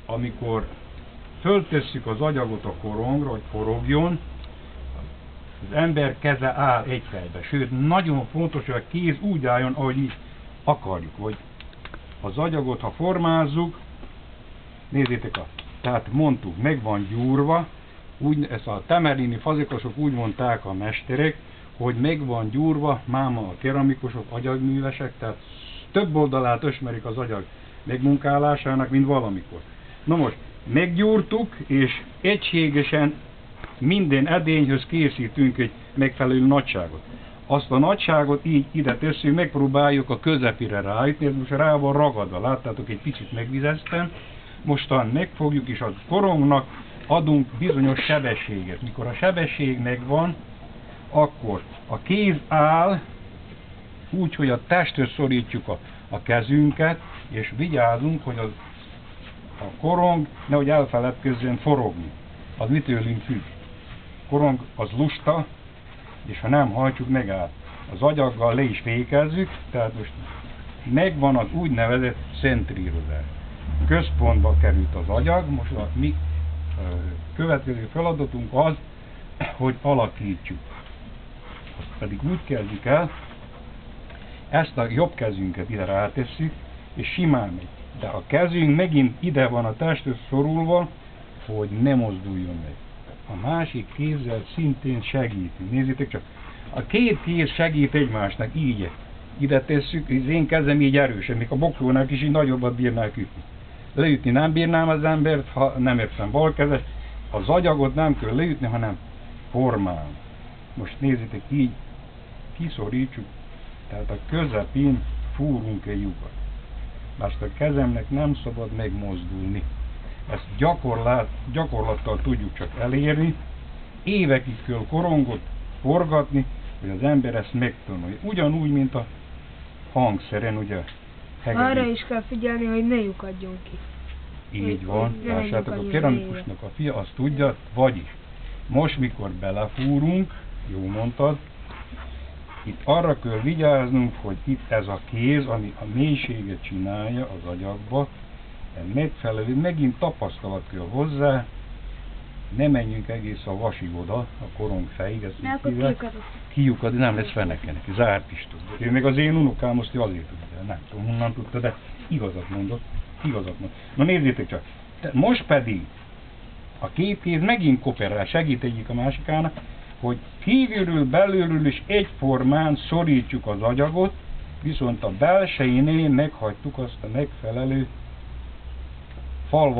amikor föltesszük az agyagot a korongra, hogy forogjon, az ember keze áll egy helybe. Sőt, nagyon fontos, hogy a kéz úgy álljon, ahogy mi akarjuk. Hogy az agyagot, ha formázzuk, nézzétek, tehát mondtuk, meg van gyúrva, úgy, ezt a temelini fazekosok úgy mondták a mesterek, hogy meg van gyúrva, máma a keramikusok, agyagművesek, tehát több oldalát ismerik az agyag megmunkálásának, mint valamikor. Na most, meggyúrtuk, és egységesen minden edényhöz készítünk egy megfelelő nagyságot. Azt a nagyságot így ide tesszük, megpróbáljuk a közepére ráütni, ez most rá van ragadva, láttátok, egy picit megvizeztem. Mostan megfogjuk, és a korongnak adunk bizonyos sebességet. Mikor a sebesség megvan, akkor a kéz áll úgy, hogy a testhöz szorítjuk a kezünket, és vigyázunk, hogy a korong nehogy elfeledkezzen forogni. Az mi tőlünk függ. A korong az lusta, és ha nem hajtjuk, megáll. Az agyaggal le is fékezzük, tehát most megvan az úgynevezett centrírozás. Központba került az agyag, most a mi következő feladatunk az, hogy alakítsuk. Azt pedig úgy kezdjük el, ezt a jobb kezünket ide rátesszük, és simán megy. De a kezünk megint ide van a testhöz szorulva, hogy ne mozduljon meg. A másik kézzel szintén segítünk. Nézzétek csak, a két kéz segít egymásnak, így ide tesszük, az én kezem így erősen, még a boxolónák is így nagyobbat bírnák ütni. Leütni nem bírnám az embert, ha nem értem balkezes, az agyagot nem kell leütni, hanem formálni. Most nézzétek, így kiszorítsuk, tehát a közepén fúrunk egy lyukat. Azt a kezemnek nem szabad megmozdulni. Ezt gyakorlattal tudjuk csak elérni. Évekig kell korongot forgatni, hogy az ember ezt megtanulja. Ugyanúgy, mint a hangszeren, ugye? Arra is kell figyelni, hogy ne lyukadjon ki. Így van. Lássátok, a keramikusnak a fia azt tudja, vagyis most, mikor belefúrunk, jó mondtad, itt arra kell vigyáznunk, hogy itt ez a kéz, ami a mélységet csinálja az agyagba, megfelelő, megint tapasztalat kell hozzá, ne menjünk egész a vasig oda, a korong fejig, ezt kiukad, nem lesz feneke neki, zárt is tudja. Én meg az én unokám azt azért tudja, nem tudom, honnan tudta, de igazat mondott, igazat mondott. Na nézzétek csak, most pedig a két kéz megint kooperál, segít egyik a másikának, hogy kívülről, belülről is egyformán szorítjuk az agyagot, viszont a belsejénél meghagytuk azt a megfelelő falvas